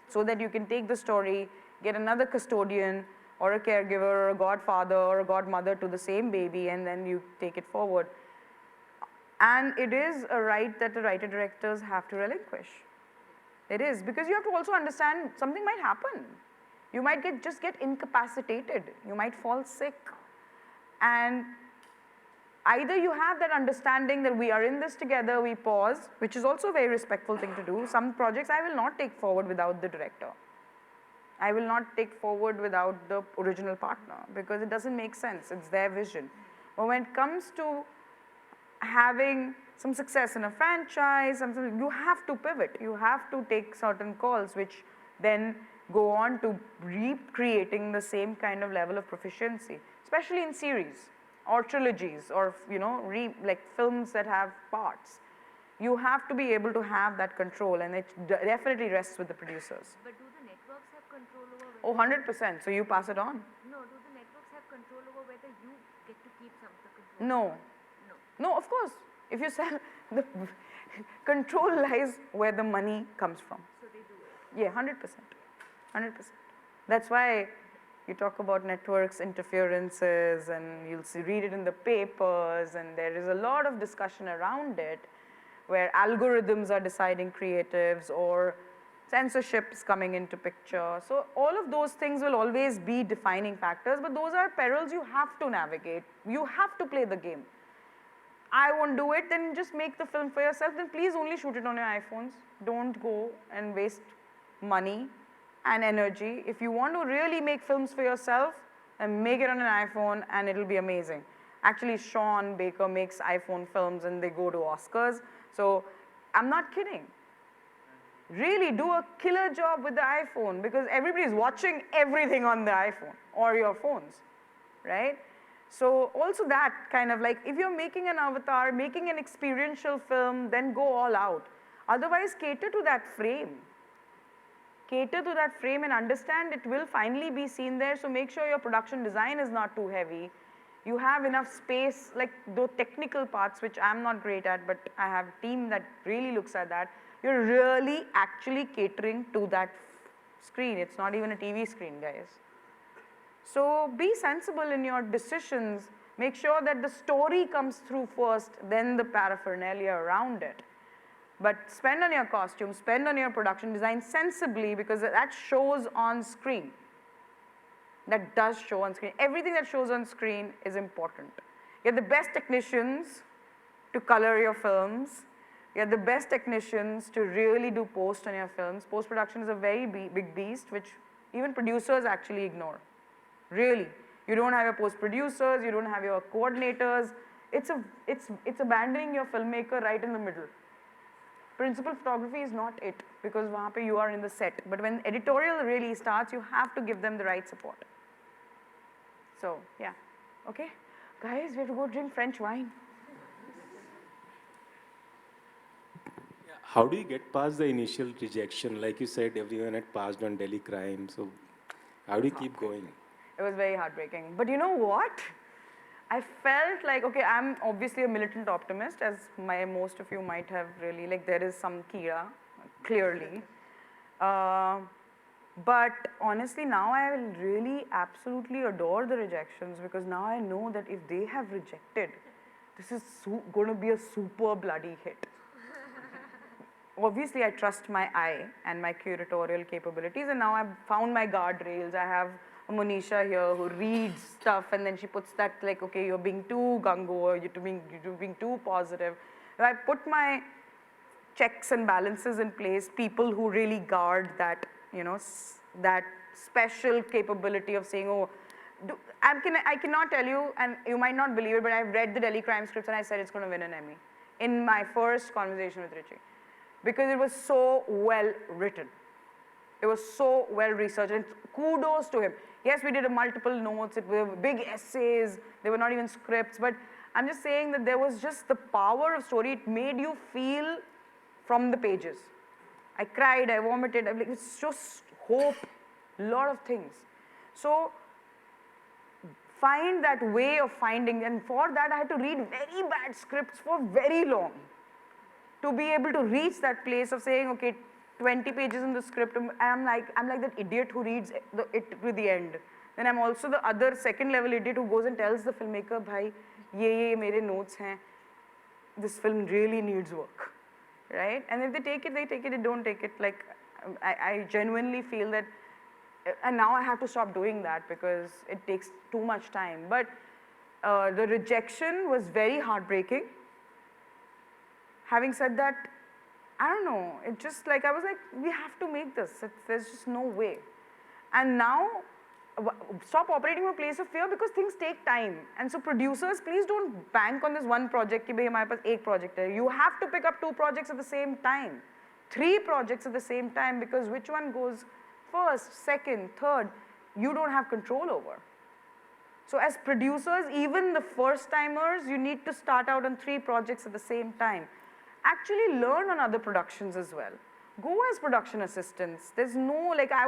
so that you can take the story, get another custodian or a caregiver or a godfather or a godmother to the same baby, and then you take it forward. And it is a right that the writer-directors have to relinquish. It is, because you have to also understand something might happen. You might just get incapacitated, you might fall sick. And either you have that understanding that we are in this together, we pause, which is also a very respectful thing to do. Some projects I will not take forward without the director. I will not take forward without the original partner, because it doesn't make sense, it's their vision. But when it comes to having some success in a franchise, you have to pivot, you have to take certain calls which then go on to recreating the same kind of level of proficiency, especially in series or trilogies or, you know, like films that have parts. You have to be able to have that control, and it definitely rests with the producers. But do the networks have control over Oh, 100%, so you pass it on. No, do the networks have control over whether you get to keep some of the control? No. No, of course. If you sell, the control lies where the money comes from. So they do it. Yeah, 100%. 100%. That's why you talk about networks interferences, and you'll read it in the papers, and there is a lot of discussion around it where algorithms are deciding creatives or censorship is coming into picture. So all of those things will always be defining factors, but those are perils you have to navigate. You have to play the game. I won't do it, then just make the film for yourself, then please only shoot it on your iPhones. Don't go and waste money and energy. If you want to really make films for yourself, then make it on an iPhone and it'll be amazing. Actually, Sean Baker makes iPhone films and they go to Oscars. So I'm not kidding. Really do a killer job with the iPhone, because everybody's watching everything on the iPhone or your phones, right? So also that kind of like, if you're making an avatar, making an experiential film, then go all out. Otherwise, cater to that frame. Cater to that frame and understand it will finally be seen there, so make sure your production design is not too heavy. You have enough space, like the technical parts, which I'm not great at, but I have a team that really looks at that. You're really actually catering to that screen. It's not even a TV screen, guys. So be sensible in your decisions. Make sure that the story comes through first, then the paraphernalia around it. But spend on your costume, spend on your production design sensibly, because that shows on screen. That does show on screen. Everything that shows on screen is important. Get the best technicians to color your films. Get the best technicians to really do post on your films. Post-production is a very big beast, which even producers actually ignore. Really. You don't have your post-producers, you don't have your coordinators. It's abandoning your filmmaker right in the middle. Principal photography is not it, because wahan pe you are in the set. But when editorial really starts, you have to give them the right support. So, yeah. Okay? Guys, we have to go drink French wine. How do you get past the initial rejection? Like you said, everyone had passed on Delhi Crime. So how do you keep going? It was very heartbreaking. But you know what? I felt like, okay, I'm obviously a militant optimist, as most of you might have really, like there is some kira, clearly. But honestly, now I really absolutely adore the rejections, because now I know that if they have rejected, this is going to be a super bloody hit. Obviously, I trust my eye and my curatorial capabilities, and now I've found my guardrails. I have a Monisha here who reads stuff, and then she puts that like, okay, you're being too gung-ho, or you're being too positive. I put my checks and balances in place, people who really guard that, you know, that special capability of saying, oh, I cannot tell you, and you might not believe it, but I've read the Delhi Crime scripts and I said it's going to win an Emmy in my first conversation with Richie, because it was so well written. It was so well researched, and kudos to him. Yes, we did multiple notes, it were big essays, they were not even scripts, but I'm just saying that there was just the power of story. It made you feel from the pages. I cried, I vomited, it's just hope, a lot of things. So find that way of finding, and for that I had to read very bad scripts for very long to be able to reach that place of saying, okay, 20 pages in the script, and I'm like that idiot who reads it to the end. Then I'm also the other second level idiot who goes and tells the filmmaker, bhai, ye mere notes hain, this film really needs work, right? And if they take it, they take it, they don't take it. Like, I genuinely feel that, and now I have to stop doing that because it takes too much time. But the rejection was very heartbreaking. Having said that, I don't know, it just like, I was like, we have to make this, there's just no way. And now, stop operating from a place of fear, because things take time. And so producers, please don't bank on this one project, ki bhai hamare paas ek project hai. You have to pick up 2 projects at the same time, 3 projects at the same time, because which one goes first, second, third, you don't have control over. So as producers, even the first timers, you need to start out on 3 projects at the same time. Actually learn on other productions as well. Go as production assistants. There's no, like I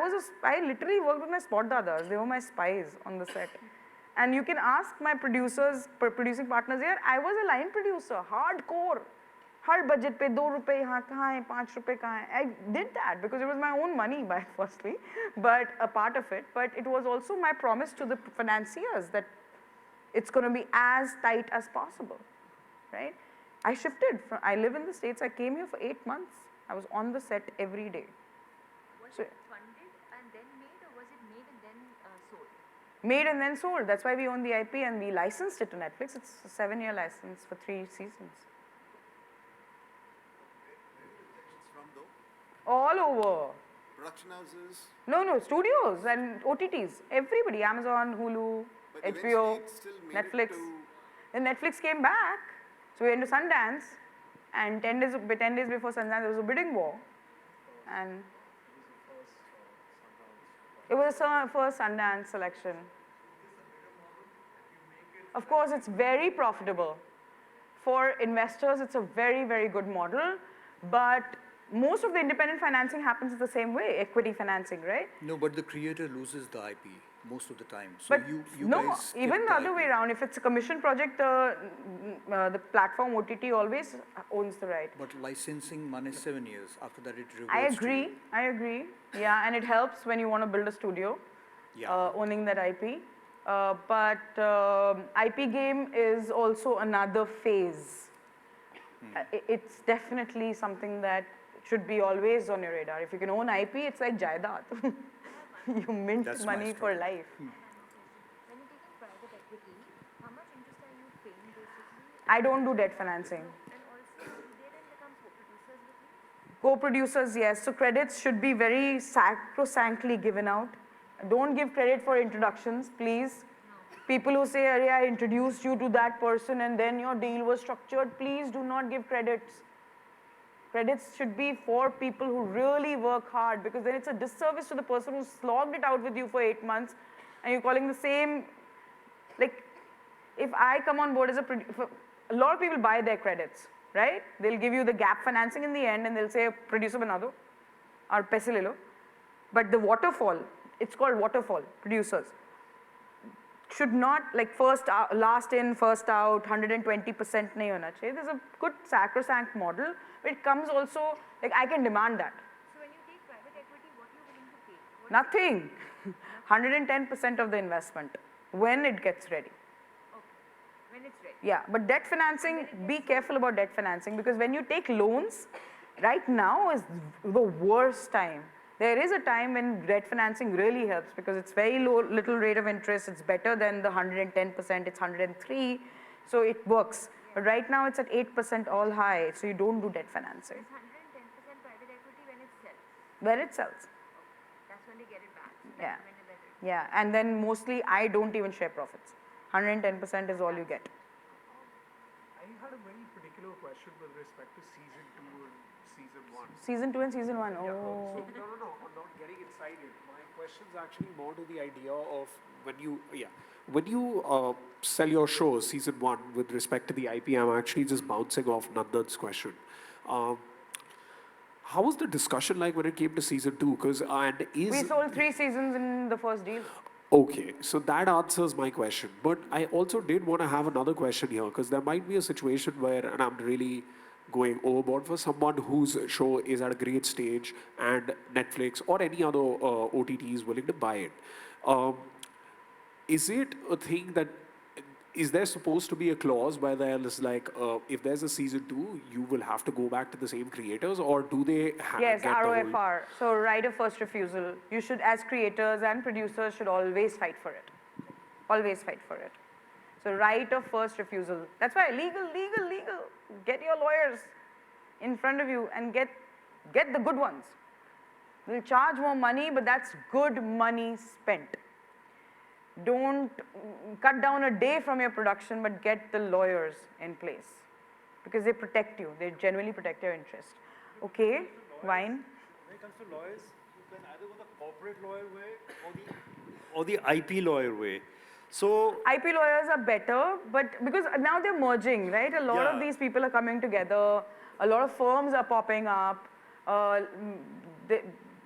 literally worked with my spot dadas. They were my spies on the set. And you can ask my producers, producing partners here, I was a line producer, hardcore. Har budget pe 2 rupees yahan kahan hai, 5 rupees kahan hai. I did that because it was my own money, by firstly, but a part of it. But it was also my promise to the financiers that it's going to be as tight as possible, right? I shifted I live in the States, I came here for 8 months. I was on the set every day. Was it funded and then made, or was it made and then sold? Made and then sold. That's why we own the IP and we licensed it to Netflix. It's a 7-year license for 3 seasons. From though? All over. Production houses? No, studios and OTTs. Everybody, Amazon, Hulu, But HBO, eventually it still made it Netflix. to- Then Netflix came back. So we went to Sundance, and 10 days before Sundance, there was a bidding war. And it was a first Sundance selection. Of course, it's very profitable. For investors, it's a very, very good model, but most of the independent financing happens the same way, equity financing, right? No, but the creator loses the IP most of the time. So But you no, guys even keep the other IP. way around. If it's a commission project, the platform OTT always owns the right. But licensing minus 7 years. After that, it reverts. I to agree. you. I agree. Yeah, and it helps when you want to build a studio, Yeah. owning that IP. But IP game is also another phase. It's definitely something that should be always on your radar. If you can own IP, it's like Jaidat. You mint That's my money for struggle. life. When you're taking private equity, how much interest are you paying basically? I don't do debt financing. And also, do they then become co-producers with you? Co-producers, yes. So credits should be very sacrosanctly given out. Don't give credit for introductions, please. People who say, "Arey, I introduced you to that person and then your deal was structured," please do not give credits. Credits should be for people who really work hard, because then it's a disservice to the person who slogged it out with you for 8 months and you're calling the same, like, if I come on board as a lot of people buy their credits, right? They'll give you the gap financing in the end and they'll say, producer bana do, or paise le lo. But the waterfall, it's called waterfall, producers, should not, like, first out, last in, first out, 120% nahi hona chahiye. There's a good sacrosanct model, but it comes also, like, I can demand that. So when you take private equity, what are you willing to pay? What Nothing. 110% of the investment when it gets ready. when it's ready? Yeah, but debt financing, be careful about debt financing, because when you take loans, right now is the worst time. There is a time when debt financing really helps because it's very low, little rate of interest. It's better than the 110%, it's 103, so it works. But right now it's at 8% all high, so you don't do debt financing. It's 110% private equity when it sells. Where it sells. That's when they get it back. So Yeah. that's when they let it. Yeah, and then mostly I don't even share profits. 110% is all you get. I had a very particular question with respect to season 2 and season 1. Season 2 and season 1, Yeah, oh. so no, I'm not getting excited. My question is actually more to the idea of when you sell your show, season 1, with respect to the IP, I'm actually just bouncing off Nandan's question. How was the discussion like when it came to season 2? We sold 3 seasons in the first deal. Okay, so that answers my question. But I also did want to have another question here, because there might be a situation where, and I'm really going overboard, for someone whose show is at a great stage and Netflix or any other OTT is willing to buy it. Is it a thing that, is there supposed to be a clause where there's like, if there's a season 2, you will have to go back to the same creators, or do they Yes, get the whole... ROFR. So right of first refusal. You should, as creators and producers, should always fight for it. Always fight for it. So right of first refusal. That's why legal. Get your lawyers in front of you and get the good ones. They'll charge more money, but that's good money spent. Don't cut down a day from your production, but get the lawyers in place, because they protect you. They genuinely protect your interest. Okay, Wine? When it comes to lawyers, you can either go the corporate lawyer way or the IP lawyer way. So IP lawyers are better, but because now they're merging, right? A lot of Yeah. these people are coming together. A lot of firms are popping up.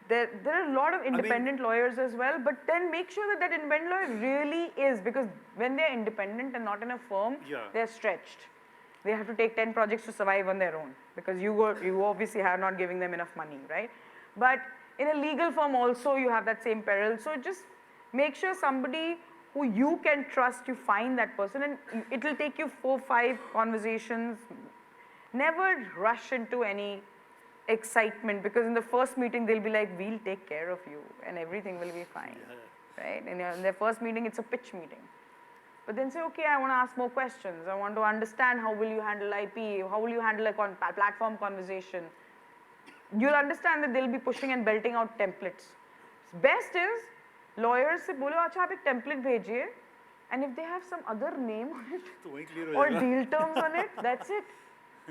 There are a lot of independent lawyers as well, but then make sure that independent lawyer really is, because when they're independent and not in a firm, Yeah. they're stretched. They have to take 10 projects to survive on their own, because you obviously are not giving them enough money, right? But in a legal firm also, you have that same peril. So just make sure somebody who you can trust, you find that person, and it will take you 4, 5 conversations. Never rush into any excitement, because in the first meeting they'll be like, we'll take care of you and everything will be fine, right? And in their first meeting, it's a pitch meeting. But then say, okay, I want to ask more questions. I want to understand, how will you handle IP? How will you handle a platform conversation? You'll understand that they'll be pushing and belting out templates. Best is, lawyers se bolo, acha aap ek template bhejiye, and if they have some other name on it तो वहीं clear हो or जाएगा. deal terms on it, that's it.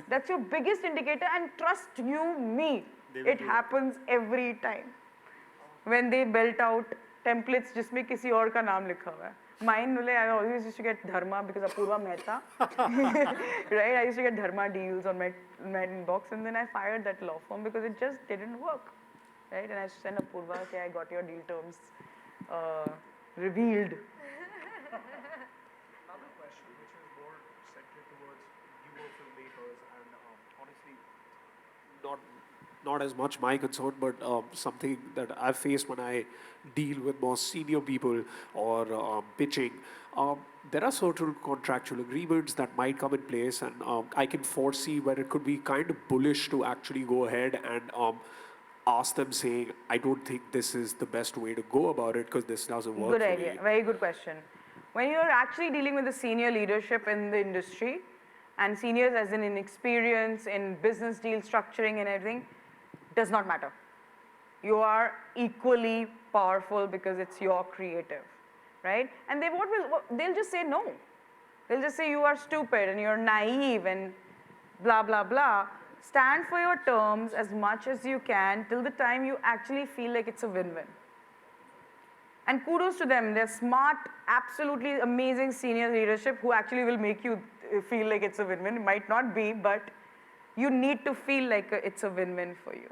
That's your biggest indicator, and trust you me, They will it do happens every time. When they belt out templates जिसमें किसी और का नाम लिखा हुआ है. Mine, I always used to get Dharma because Apoorva Mehta, right? I used to get Dharma deals on my inbox, and then I fired that law firm because it just didn't work, right? And I sent Apoorva, okay, I got your deal terms revealed. Another question which is more centered towards newer filmmakers and honestly not as much my concern, but something that I've faced when I deal with more senior people or pitching. There are certain contractual agreements that might come in place, and I can foresee where it could be kind of bullish to actually go ahead and ask them saying, I don't think this is the best way to go about it because this doesn't work Good for idea. me. Very good question. When you're actually dealing with the senior leadership in the industry, and seniors as in experience, in business deal structuring and everything, does not matter. You are equally powerful because it's your creative, right? And they'll just say no. They'll just say you are stupid and you're naive and blah, blah, blah. Stand for your terms as much as you can till the time you actually feel like it's a win-win. And kudos to them, they're smart, absolutely amazing senior leadership who actually will make you feel like it's a win-win. It might not be, but you need to feel like it's a win-win for you.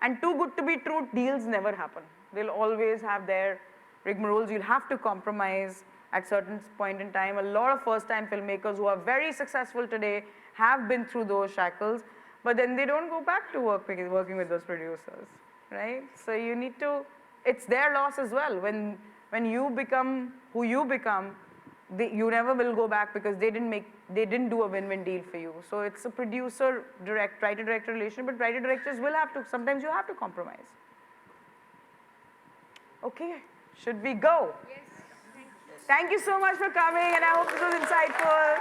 And too good to be true, deals never happen. They'll always have their rigmaroles. You'll have to compromise at certain point in time. A lot of first-time filmmakers who are very successful today have been through those shackles, but then they don't go back to working with those producers, right? So you need to, it's their loss as well. When you become who you become, you never will go back because they didn't do a win-win deal for you. So it's a writer-director relation, but writer-directors will have to, sometimes you have to compromise. Okay, should we go? Yes. Thank you so much for coming, and I hope this was insightful.